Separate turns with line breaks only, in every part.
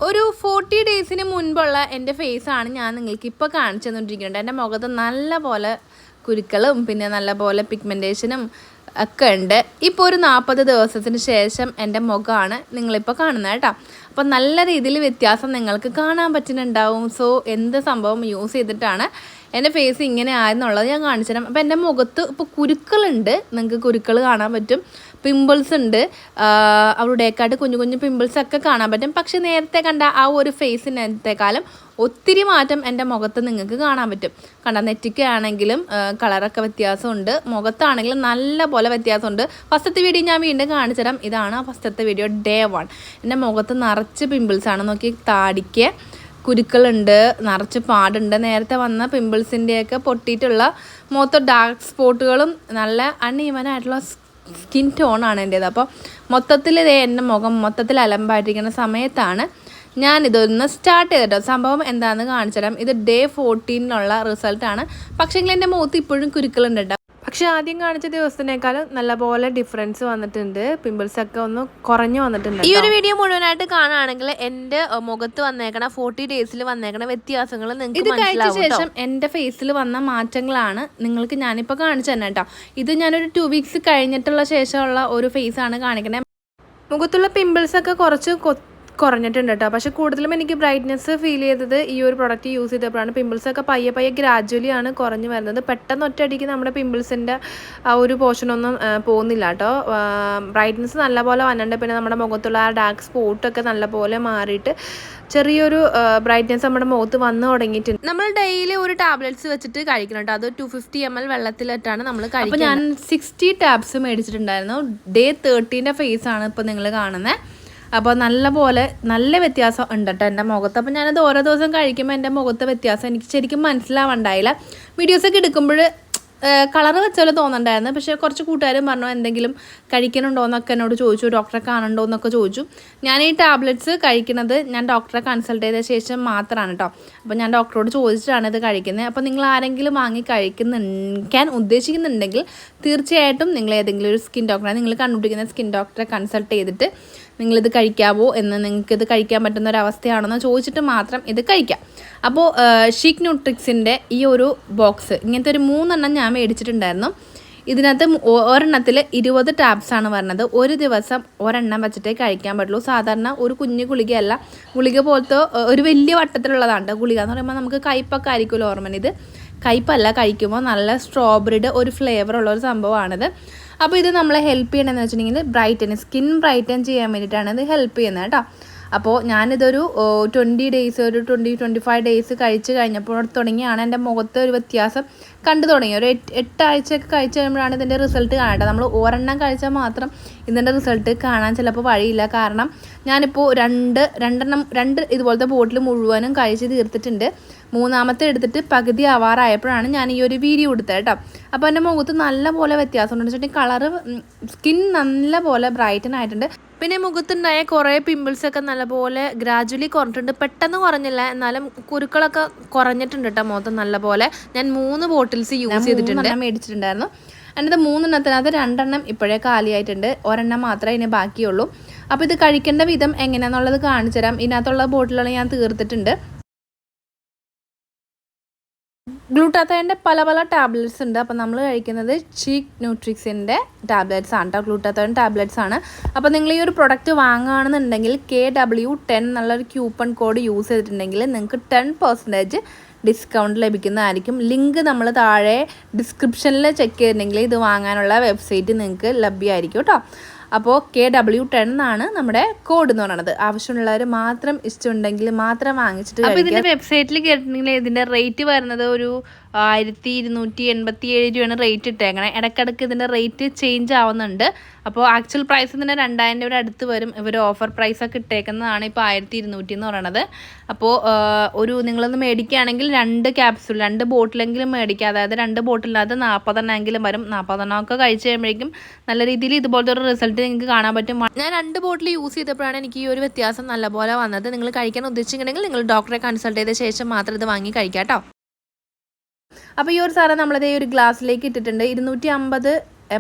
ഒരു 40 ഡേയ്സിന് മുൻപുള്ള എൻ്റെ ഫേസാണ് ഞാൻ നിങ്ങൾക്ക് ഇപ്പോൾ കാണിച്ചു തന്നുകൊണ്ടിരിക്കുന്നത്. എൻ്റെ മുഖത്ത് നല്ല പോലെ കുരുക്കളും പിന്നെ നല്ല പോലെ പിഗ്മെൻറ്റേഷനും ഒക്കെ ഉണ്ട്. ഇപ്പോൾ ഒരു 40 ദിവസത്തിന് ശേഷം എൻ്റെ മുഖമാണ് നിങ്ങളിപ്പോൾ കാണുന്നത് കേട്ടോ. അപ്പോൾ നല്ല രീതിയിൽ വ്യത്യാസം നിങ്ങൾക്ക് കാണാൻ പറ്റുന്നുണ്ടാവും. സോ എന്ത് സംഭവം യൂസ് ചെയ്തിട്ടാണ് എൻ്റെ ഫേസ് ഇങ്ങനെ ആയെന്നുള്ളത് ഞാൻ കാണിച്ചു തരാം. അപ്പോൾ എൻ്റെ മുഖത്ത് ഇപ്പോൾ കുരുക്കളുണ്ട്, നിങ്ങൾക്ക് കുരുക്കൾ കാണാൻ പറ്റും, പിമ്പിൾസ് ഉണ്ട്, അവിടേക്കായിട്ട് കുഞ്ഞു കുഞ്ഞു പിമ്പിൾസൊക്കെ കാണാൻ പറ്റും. പക്ഷെ നേരത്തെ കണ്ട ആ ഒരു ഫേസിനേക്കാളും ഒത്തിരി മാറ്റം എൻ്റെ മുഖത്ത് നിങ്ങൾക്ക് കാണാൻ പറ്റും. കണ്ട നെറ്റിക്ക് ആണെങ്കിലും കളറൊക്കെ വ്യത്യാസമുണ്ട്, മുഖത്താണെങ്കിലും നല്ല പോലെ വ്യത്യാസമുണ്ട്. ഫസ്റ്റത്തെ വീഡിയോ ഞാൻ വീണ്ടും കാണിച്ചു തരാം. ഇതാണ് ഫസ്റ്റത്തെ വീഡിയോ, ഡേ 1. എൻ്റെ മുഖത്ത് നിറച്ച് പിമ്പിൾസാണ്. നോക്കി, താടിക്ക് കുരുക്കളുണ്ട്, നിറച്ച് പാടുണ്ട്. നേരത്തെ വന്ന പിമ്പിൾസിൻ്റെയൊക്കെ പൊട്ടിയിട്ടുള്ള മുഖത്ത് ഡാർക്ക് സ്പോട്ടുകളും നല്ല അൺഈവനായിട്ടുള്ള സ്കിൻ ടോണാണ് എൻ്റേത്. അപ്പോൾ മൊത്തത്തിൽ എൻ്റെ മുഖം മൊത്തത്തിൽ അലമ്പായിട്ടിരിക്കുന്ന സമയത്താണ് ഞാനിതൊന്ന് സ്റ്റാർട്ട് ചെയ്തിട്ടോ. സംഭവം എന്താണെന്ന് കാണിച്ചു തരാം. ഇത് ഡേ 14 റിസൾട്ടാണ്. പക്ഷേങ്കിൽ എൻ്റെ മുഖത്ത് ഇപ്പോഴും കുരുക്കളുണ്ട് കേട്ടോ. പക്ഷെ ആദ്യം കാണിച്ച ദിവസത്തിനേക്കാളും നല്ലപോലെ ഡിഫറൻസ് വന്നിട്ടുണ്ട്, പിമ്പിൾസൊക്കെ ഒന്ന് കുറഞ്ഞു വന്നിട്ടുണ്ട്. ഈ ഒരു വീഡിയോ മുഴുവനായിട്ട് കാണുകയാണെങ്കിൽ എൻ്റെ മുഖത്ത് വന്നേക്കണ 40 ഡേയ്സിൽ വന്നേക്കണ വ്യത്യാസങ്ങൾ നിങ്ങൾക്ക് കഴിച്ച ശേഷം എൻ്റെ ഫേസിൽ വന്ന മാറ്റങ്ങളാണ് നിങ്ങൾക്ക് ഞാനിപ്പോൾ കാണിച്ചു തന്നെ കേട്ടോ. ഇത് ഞാനൊരു 2 വീക്സ് കഴിഞ്ഞിട്ടുള്ള ശേഷമുള്ള ഒരു ഫേസാണ് കാണിക്കണേ. മുഖത്തുള്ള പിമ്പിൾസൊക്കെ കുറച്ച് കുറഞ്ഞിട്ടുണ്ട് കേട്ടോ. പക്ഷെ കൂടുതലും എനിക്ക് ബ്രൈറ്റ്നെസ് ഫീൽ ചെയ്തത് ഈ ഒരു പ്രൊഡക്റ്റ് യൂസ് ചെയ്തപ്പോഴാണ്. പിമ്പിൾസൊക്കെ പയ്യെ ഗ്രാജുവലി ആണ് കുറഞ്ഞു വരുന്നത്. പെട്ടെന്ന് ഒറ്റയടിക്ക് നമ്മുടെ പിമ്പിൾസിൻ്റെ ആ ഒരു പോർഷനൊന്നും പോകുന്നില്ല കേട്ടോ. ബ്രൈറ്റ്നെസ് നല്ലപോലെ വന്നിട്ടുണ്ട്. പിന്നെ നമ്മുടെ മുഖത്തുള്ള ആ ഡാർക്ക് സ്പോട്ടൊക്കെ നല്ലപോലെ മാറിയിട്ട് ചെറിയൊരു ബ്രൈറ്റ്നെസ് നമ്മുടെ മുഖത്ത് വന്ന് തുടങ്ങിയിട്ടുണ്ട്. നമ്മൾ ഡെയിലി ഒരു ടാബ്ലറ്റ്സ് വെച്ചിട്ട് കഴിക്കണം കേട്ടോ. അത് 250 ml വെള്ളത്തിലിട്ടാണ് നമ്മൾ കഴിക്കുന്നത്. അപ്പോൾ ഞാൻ 60 ടാബ്സ് മേടിച്ചിട്ടുണ്ടായിരുന്നു. ഡേ 13 ഫേസാണ് ഇപ്പോൾ നിങ്ങൾ കാണുന്നത്. അപ്പോൾ നല്ല വ്യത്യാസം ഉണ്ട് കേട്ടോ എൻ്റെ മുഖത്ത്. അപ്പോൾ ഞാനത് ഓരോ ദിവസം കഴിക്കുമ്പോൾ എൻ്റെ മുഖത്തെ വ്യത്യാസം എനിക്ക് ശരിക്കും മനസ്സിലാവണ്ടായില്ല. വീഡിയോസൊക്കെ എടുക്കുമ്പോൾ കളർ വെച്ചാൽ തോന്നുന്നുണ്ടായിരുന്നു. പക്ഷേ കുറച്ച് കൂട്ടുകാരും പറഞ്ഞു എന്തെങ്കിലും കഴിക്കണുണ്ടോ എന്നൊക്കെ എന്നോട് ചോദിച്ചു, ഡോക്ടറെ കാണുന്നുണ്ടോ എന്നൊക്കെ ചോദിച്ചു. ഞാൻ ഈ ടാബ്ലറ്റ്സ് കഴിക്കുന്നത് ഞാൻ ഡോക്ടറെ കൺസൾട്ട് ചെയ്ത ശേഷം മാത്രമാണ് കേട്ടോ. അപ്പോൾ ഞാൻ ഡോക്ടറോട് ചോദിച്ചിട്ടാണ് ഇത് കഴിക്കുന്നത്. അപ്പോൾ നിങ്ങൾ ആരെങ്കിലും വാങ്ങി കഴിക്കാൻ ഉദ്ദേശിക്കുന്നുണ്ടെങ്കിൽ തീർച്ചയായിട്ടും നിങ്ങൾ ഏതെങ്കിലും ഒരു സ്കിൻ ഡോക്ടറെ, നിങ്ങൾ കണ്ടുപിടിക്കുന്ന സ്കിൻ ഡോക്ടറെ കൺസൾട്ട് ചെയ്തിട്ട് നിങ്ങളിത് കഴിക്കാവോ എന്ന്, നിങ്ങൾക്കിത് കഴിക്കാൻ പറ്റുന്ന ഒരു അവസ്ഥയാണെന്ന് ചോദിച്ചിട്ട് മാത്രം ഇത് കഴിക്കാം. അപ്പോൾ ഷീക്ക് ന്യൂട്രിക്സിൻ്റെ ഈ ഒരു ബോക്സ് ഇങ്ങനത്തെ ഒരു 3 എണ്ണം ഞാൻ മേടിച്ചിട്ടുണ്ടായിരുന്നു. ഇതിനകത്ത് ഒരെണ്ണത്തിൽ 20 ടാബ്സാണ് പറഞ്ഞത്. ഒരു ദിവസം ഒരെണ്ണം വെച്ചിട്ടേ കഴിക്കാൻ പറ്റുള്ളൂ. സാധാരണ ഒരു കുഞ്ഞു ഗുളികയല്ല, ഗുളിക പോലത്തെ ഒരു വലിയ വട്ടത്തിലുള്ളതാണ് ഗുളിക എന്ന് പറയുമ്പോൾ നമുക്ക് കയ്പ്പൊക്കെ ആയിരിക്കുമല്ലോ ഓർമ്മ. ഇത് കയ്പ്പല്ല, കഴിക്കുമ്പോൾ നല്ല സ്ട്രോബെറിയുടെ ഒരു ഫ്ലേവർ ഉള്ള ഒരു സംഭവമാണിത്. അപ്പോൾ ഇത് നമ്മളെ ഹെൽപ്പ് ചെയ്യണമെന്ന് വെച്ചിട്ടുണ്ടെങ്കിൽ സ്കിൻ ബ്രൈറ്റൻ ചെയ്യാൻ വേണ്ടിയിട്ടാണ് ഇത് ഹെൽപ്പ് ചെയ്യുന്നത് കേട്ടോ. അപ്പോൾ ഞാനിതൊരു 20 ഡേയ്സ്, ഒരു 20-25 ഡേയ്സ് കഴിച്ച് കഴിഞ്ഞപ്പോൾ തുടങ്ങിയാണ് എൻ്റെ മുഖത്ത് ഒരു വ്യത്യാസം കണ്ടു തുടങ്ങി. ഒരു 8 ആഴ്ചയൊക്കെ കഴിച്ച് കഴിയുമ്പോഴാണ് ഇതിൻ്റെ റിസൾട്ട് കാണേണ്ടത്. നമ്മൾ ഒരെണ്ണം കഴിച്ചാൽ മാത്രം ഇതിൻ്റെ റിസൾട്ട് കാണാൻ ചിലപ്പോൾ വഴിയില്ല. കാരണം ഞാനിപ്പോൾ രണ്ട് ഇതുപോലത്തെ ബോട്ടിൽ മുഴുവനും കഴിച്ച് തീർത്തിട്ടുണ്ട്. 3ാമത്തെ എടുത്തിട്ട് പകുതി ആവാറായപ്പോഴാണ് ഞാൻ ഈ ഒരു വീഡിയോ എടുത്തത് കേട്ടോ. അപ്പോൾ എൻ്റെ മുഖത്ത് നല്ല പോലെ വ്യത്യാസമുണ്ട്. വെച്ചിട്ടുണ്ടെങ്കിൽ കളറ്, സ്കിൻ നല്ല പോലെ ബ്രൈറ്റൻ ആയിട്ടുണ്ട്. പിന്നെ മുഖത്തുണ്ടായ കുറേ പിമ്പിൾസൊക്കെ നല്ലപോലെ ഗ്രാജുവലി കുറഞ്ഞിട്ടുണ്ട്. പെട്ടെന്ന് കുറഞ്ഞില്ല, എന്നാലും കുരുക്കളൊക്കെ കുറഞ്ഞിട്ടുണ്ട് കേട്ടോ മുഖത്ത് നല്ലപോലെ. ഞാൻ 3 ബോട്ടിൽസ് യൂസ് ചെയ്തിട്ടുണ്ട്, മേടിച്ചിട്ടുണ്ടായിരുന്നു. അതിനകത്ത് 3 എണ്ണത്തിനകത്ത് 2 എണ്ണം ഇപ്പോഴേ കാലിയായിട്ടുണ്ട്, ഒരെണ്ണം മാത്രമേ ഇതിന് ബാക്കിയുള്ളൂ. അപ്പോൾ ഇത് കഴിക്കേണ്ട വിധം എങ്ങനെയാണെന്നുള്ളത് കാണിച്ചു തരാം. ഇതിനകത്തുള്ള ബോട്ടിലുകൾ ഞാൻ തീർത്തിട്ടുണ്ട്. ഗ്ലൂട്ടാത്തോണിൻ്റെ പല ടാബ്ലറ്റ്സ് ഉണ്ട്. അപ്പോൾ നമ്മൾ കഴിക്കുന്നത് ഷീക്ക് ന്യൂട്രിക്സിൻ്റെ ടാബ്ലറ്റ്സ് ആണ് കേട്ടോ. ഗ്ലൂട്ടാത്തോൺ ടാബ്ലറ്റ്സ് ആണ്. അപ്പോൾ നിങ്ങൾ ഈ ഒരു പ്രൊഡക്റ്റ് വാങ്ങുകയാണെന്നുണ്ടെങ്കിൽ KW10 എന്നുള്ളൊരു കൂപ്പൺ കോഡ് യൂസ് ചെയ്തിട്ടുണ്ടെങ്കിൽ നിങ്ങൾക്ക് 10% ഡിസ്കൗണ്ട് ലഭിക്കുന്നതായിരിക്കും. ലിങ്ക് നമ്മൾ താഴെ ഡിസ്ക്രിപ്ഷനിൽ ചെക്ക് ചെയ്തിട്ടുണ്ടെങ്കിൽ ഇത് വാങ്ങാനുള്ള വെബ്സൈറ്റ് നിങ്ങൾക്ക് ലഭ്യമായിരിക്കും കേട്ടോ. അപ്പോൾ KW10 എന്നാണ് നമ്മുടെ കോഡ് എന്ന് പറയുന്നത്. ആവശ്യമുള്ളവർ മാത്രം ഇഷ്ടമുണ്ടെങ്കിൽ മാത്രം വാങ്ങിച്ചിട്ട്. അപ്പോൾ ഇതിൻ്റെ വെബ്സൈറ്റിൽ കേട്ടിട്ടുണ്ടെങ്കിൽ ഇതിൻ്റെ റേറ്റ് വരുന്നത് ഒരു 1287 രൂപയാണ് റേറ്റ് ഇട്ടേക്കണേ. ഇടയ്ക്കിടയ്ക്ക് ഇതിൻ്റെ റേറ്റ് ചേഞ്ച് ആവുന്നുണ്ട്. അപ്പോൾ ആക്ച്വൽ പ്രൈസ് ഇതിൻ്റെ 2000 രൂപയുടെ അടുത്ത് വരും. ഇവർ ഓഫർ പ്രൈസൊക്കെ ഇട്ടേക്കുന്നതാണ് ഇപ്പോൾ 1200 എന്ന് പറയുന്നത്. അപ്പോൾ നിങ്ങളൊന്ന് മേടിക്കുകയാണെങ്കിൽ 2 ക്യാപ്സൂൾ, 2 ബോട്ടിലെങ്കിലും മേടിക്കുക. അതായത് 2 ബോട്ടിലിനകത്ത് 40 എണ്ണമെങ്കിലും വരും. 40 എണ്ണമൊക്കെ കഴിച്ച് കഴിയുമ്പോഴേക്കും നല്ല രീതിയിൽ ഇതുപോലത്തെ ഒരു റിസൾട്ട് നിങ്ങൾക്ക് കാണാൻ പറ്റും. ഞാൻ 2 ബോട്ടിൽ യൂസ് ചെയ്തപ്പോഴാണ് എനിക്ക് ഈ ഒരു വ്യത്യാസം നല്ലപോലെ വന്നത്. നിങ്ങൾ കഴിക്കാൻ ഉദ്ദേശിച്ചിട്ടുണ്ടെങ്കിൽ നിങ്ങൾ ഡോക്ടറെ കൺസൾട്ട് ചെയ്ത ശേഷം മാത്രം ഇത് വാങ്ങി കഴിക്കാം കേട്ടോ. അപ്പോൾ ഈ ഒരു സാധനം നമ്മളതേ ഒരു ഗ്ലാസ്സിലേക്ക് ഇട്ടിട്ടുണ്ട്. 250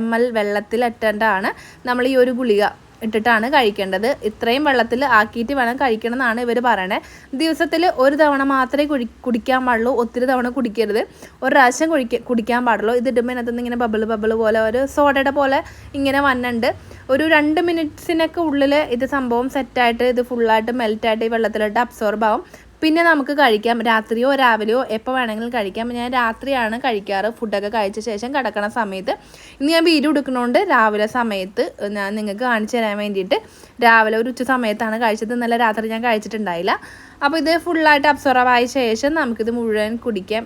ml വെള്ളത്തിൽ ഇട്ടേണ്ടതാണ് നമ്മൾ ഈ ഒരു ഗുളിക ഇട്ടിട്ടാണ് കഴിക്കേണ്ടത്. ഇത്രയും വെള്ളത്തിൽ ആക്കിയിട്ട് വേണം കഴിക്കണം എന്നാണ് ഇവർ പറയണത്. ദിവസത്തിൽ ഒരു തവണ മാത്രമേ കുടിക്കാൻ പാടുള്ളൂ, ഒത്തിരി തവണ കുടിക്കരുത്. ഒരു പ്രാവശ്യം കുടിക്കാൻ പാടുള്ളൂ. ഇത് ഇടുമ്പോൾ ഇതിനകത്തുനിന്ന് ഇങ്ങനെ ബബിൾ പോലെ ഒരു സോഡയുടെ പോലെ ഇങ്ങനെ വന്നുണ്ട്. ഒരു 2 മിനിറ്റ്സിനൊക്കെ ഉള്ളിൽ ഇത് സംഭവം സെറ്റായിട്ട് ഇത് ഫുള്ളായിട്ട് മെൽറ്റായിട്ട് ഈ വെള്ളത്തിലിട്ട് അബ്സോർബ് ആവും. പിന്നെ നമുക്ക് കഴിക്കാം. രാത്രിയോ രാവിലെയോ എപ്പോൾ വേണമെങ്കിലും കഴിക്കാം. ഞാൻ രാത്രിയാണ് കഴിക്കാറ്, ഫുഡൊക്കെ കഴിച്ച ശേഷം കിടക്കണ സമയത്ത്. ഇന്ന് ഞാൻ വീഡിയോ എടുക്കണോണ്ട് രാവിലെ സമയത്ത് ഞാൻ നിങ്ങൾക്ക് കാണിച്ചു തരാൻ വേണ്ടിയിട്ട് രാവിലെ ഒരു ഉച്ച സമയത്താണ് കഴിച്ചത്. ഇന്നലെ രാത്രി ഞാൻ കഴിച്ചിട്ടുണ്ടായില്ല. അപ്പോൾ ഇത് ഫുള്ളായിട്ട് അബ്സോർബ് ആയ ശേഷം നമുക്കിത് മുഴുവൻ കുടിക്കാം.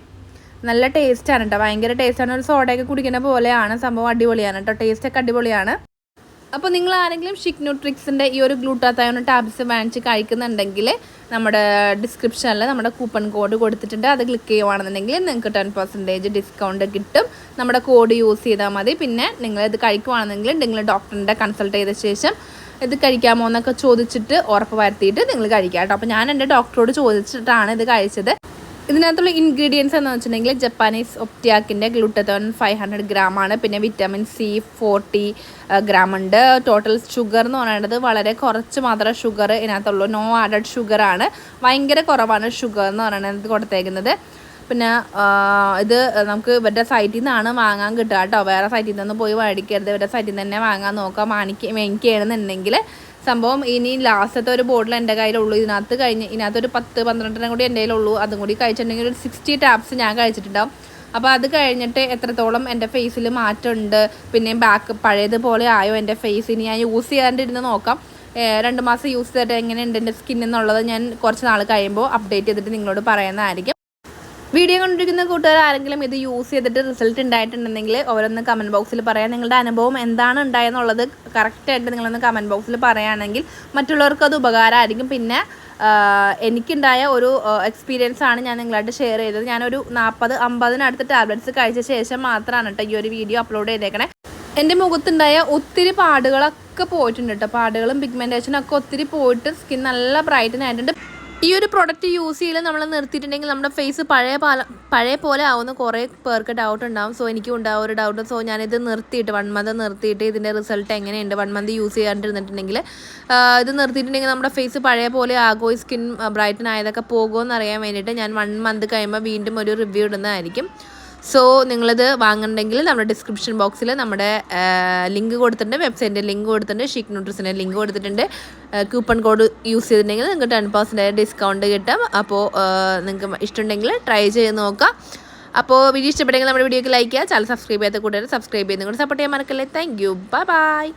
നല്ല ടേസ്റ്റാണ് കേട്ടോ, ഭയങ്കര ടേസ്റ്റാണ്. ഒരു സോഡയൊക്കെ കുടിക്കുന്ന പോലെയാണ് സംഭവം. അടിപൊളിയാണ് കേട്ടോ, ടേസ്റ്റൊക്കെ അടിപൊളിയാണ്. അപ്പോൾ നിങ്ങൾ ആരെങ്കിലും ഷിക് ന്യൂട്രിക്സിൻ്റെ ഈ ഒരു ഗ്ലൂട്ടാത്തയോൺ ടാബ്സ് വാങ്ങിച്ച് കഴിക്കുന്നുണ്ടെങ്കിൽ നമ്മുടെ ഡിസ്ക്രിപ്ഷനിൽ നമ്മുടെ കൂപ്പൺ കോഡ് കൊടുത്തിട്ടുണ്ട്. അത് ക്ലിക്ക് ചെയ്യുകയാണെന്നുണ്ടെങ്കിൽ നിങ്ങൾക്ക് 10% ഡിസ്കൗണ്ട് കിട്ടും. നമ്മുടെ കോഡ് യൂസ് ചെയ്താൽ മതി. പിന്നെ നിങ്ങൾ ഇത് കഴിക്കുവാണെന്നെങ്കിൽ നിങ്ങൾ ഡോക്ടറിൻ്റെ കൺസൾട്ട് ചെയ്ത ശേഷം ഇത് കഴിക്കാമോ എന്നൊക്കെ ചോദിച്ചിട്ട് ഉറപ്പ് വരുത്തിയിട്ട് നിങ്ങൾ കഴിക്കാം കേട്ടോ. അപ്പോൾ ഞാൻ എൻ്റെ ഡോക്ടറോട് ചോദിച്ചിട്ടാണ് ഇത് കഴിച്ചത്. ഇതിനകത്തുള്ള ഇൻഗ്രീഡിയൻസ് എന്ന് വെച്ചിട്ടുണ്ടെങ്കിൽ ജപ്പാനീസ് ഒപ്റ്റിയാക്കിൻ്റെ ഗ്ലൂട്ടത്തോൺ 500 ഗ്രാമാണ്. പിന്നെ വിറ്റാമിൻ സി 40 ഗ്രാം ഉണ്ട്. ടോട്ടൽ ഷുഗർ എന്ന് പറയുന്നത് വളരെ കുറച്ച് മാത്രമേ ഷുഗർ ഇതിനകത്തുള്ളൂ. നോ ആഡഡ് ഷുഗറാണ്, ഭയങ്കര കുറവാണ് ഷുഗർ എന്ന് പറയുന്നത് കൊടുത്തേക്കുന്നത്. പിന്നെ ഇത് നമുക്ക് ഇവരുടെ സൈറ്റിൽ നിന്നാണ് വാങ്ങാൻ കിട്ടുക കേട്ടോ, വേറെ സൈറ്റിൽ നിന്ന് പോയി മേടിക്കരുത്. ഇവരുടെ സൈറ്റിൽ നിന്ന് തന്നെ വാങ്ങാൻ നോക്കാം. എനിക്ക് ചെയ്യണമെന്നുണ്ടെങ്കിൽ സംഭവം ഇനി ലാസ്റ്റത്തെ ഒരു ബോട്ടിൽ എൻ്റെ കയ്യിലുള്ളൂ. ഇതിനകത്തൊരു 10-12 കൂടി എൻ്റെ കയ്യിലുള്ളൂ. അതും കൂടി കഴിച്ചിട്ടുണ്ടെങ്കിൽ ഒരു 60 ടാബ്സ് ഞാൻ കഴിച്ചിട്ടുണ്ടാവും. അപ്പോൾ അത് കഴിഞ്ഞിട്ട് എത്രത്തോളം എൻ്റെ ഫേസിൽ മാറ്റമുണ്ട്, പിന്നെ ബാക്ക് പഴയതുപോലെ ആയോ എൻ്റെ ഫേസ്, ഇനി ഞാൻ യൂസ് ചെയ്യാണ്ടിരുന്ന് നോക്കാം. 2 മാസം യൂസ് ചെയ്തിട്ട് എങ്ങനെയുണ്ട് എൻ്റെ സ്കിൻ എന്നുള്ളത് ഞാൻ കുറച്ച് നാൾ കഴിയുമ്പോൾ അപ്ഡേറ്റ് ചെയ്തിട്ട് നിങ്ങളോട് പറയുന്നതായിരിക്കും. വീഡിയോ കണ്ടിരിക്കുന്ന കൂട്ടുകാർ ആരെങ്കിലും ഇത് യൂസ് ചെയ്തിട്ട് റിസൾട്ട് ഉണ്ടായിട്ടുണ്ടെങ്കിൽ ഓരോന്ന് കമൻറ്റ് ബോക്സിൽ പറയാം. നിങ്ങളുടെ അനുഭവം എന്താണ് ഉണ്ടായെന്നുള്ളത് കറക്റ്റായിട്ട് നിങ്ങളൊന്ന് കമൻറ്റ് ബോക്സിൽ പറയുകയാണെങ്കിൽ മറ്റുള്ളവർക്ക് അത് ഉപകാരമായിരിക്കും. പിന്നെ എനിക്കുണ്ടായ ഒരു എക്സ്പീരിയൻസ് ആണ് ഞാൻ നിങ്ങളായിട്ട് ഷെയർ ചെയ്തത്. ഞാനൊരു 40-50 ടാബ്ലറ്റ്സ് കഴിച്ച ശേഷം മാത്രമാണ് കേട്ടോ ഈ ഒരു വീഡിയോ അപ്ലോഡ് ചെയ്തേക്കണേ. എൻ്റെ മുഖത്തുണ്ടായ ഒത്തിരി പാടുകളൊക്കെ പോയിട്ടുണ്ട് കേട്ടോ. പാടുകളും പിഗ്മെൻറ്റേഷനും ഒക്കെ ഒത്തിരി പോയിട്ട് സ്കിൻ നല്ല ബ്രൈറ്റൻ ആയിട്ടുണ്ട്. ഈ ഒരു പ്രൊഡക്റ്റ് യൂസ് ചെയ്യൽ നമ്മൾ നിർത്തിയിട്ടുണ്ടെങ്കിൽ നമ്മുടെ ഫേസ് പഴയ പോലെ ആവുന്ന കുറേ പേർക്ക് ഡൗട്ട് ഉണ്ടാവും. സോ എനിക്കും ഉണ്ടാവും ഒരു ഡൗട്ട്. സോ ഞാനിത് നിർത്തിയിട്ട് 1 മന്ത് നിർത്തിയിട്ട് ഇതിൻ്റെ റിസൾട്ട് എങ്ങനെയുണ്ട് 1 മന്ത് യൂസ് ചെയ്യാണ്ടിരുന്നിട്ടുണ്ടെങ്കിൽ ഇത് നിർത്തിയിട്ടുണ്ടെങ്കിൽ നമ്മുടെ ഫേസ് പഴയ പോലെ ആകുമോ, സ്കിൻ ബ്രൈറ്റൻ ആയതൊക്കെ പോകുമോ എന്നറിയാൻ വേണ്ടിയിട്ട് ഞാൻ 1 മന്ത് കഴിയുമ്പോൾ വീണ്ടും ഒരു റിവ്യൂ ഇടുന്നതായിരിക്കും. സോ നിങ്ങളിത് വാങ്ങുന്നുണ്ടെങ്കിൽ നമ്മുടെ ഡിസ്ക്രിപ്ഷൻ ബോക്സിൽ നമ്മുടെ ലിങ്ക് കൊടുത്തിട്ടുണ്ട്, വെബ്സൈറ്റിൻ്റെ ലിങ്ക് കൊടുത്തിട്ടുണ്ട്, ഷിക് ന്യൂട്രിസിൻ്റെ ലിങ്ക് കൊടുത്തിട്ടുണ്ട്. കൂപ്പൺ കോഡ് യൂസ് ചെയ്തിട്ടുണ്ടെങ്കിൽ നിങ്ങൾക്ക് 10% ഡിസ്കൗണ്ട് കിട്ടും. അപ്പോൾ നിങ്ങൾക്ക് ഇഷ്ടമുണ്ടെങ്കിൽ ട്രൈ ചെയ്ത് നോക്കാം. അപ്പോൾ വീഡിയോ ഇഷ്ടപ്പെട്ടെങ്കിൽ നമ്മുടെ വീഡിയോക്ക് ലൈക്ക് ചെയ്യുക. ചാനൽ സബ്സ്ക്രൈബ് ചെയ്യാത്ത കൂട്ടുകാർ സബ്സ്ക്രൈബ് ചെയ്യുന്ന കൂടെ സപ്പോർട്ട് ചെയ്യാൻ മറക്കല്ലേ. Thank you, bye bye.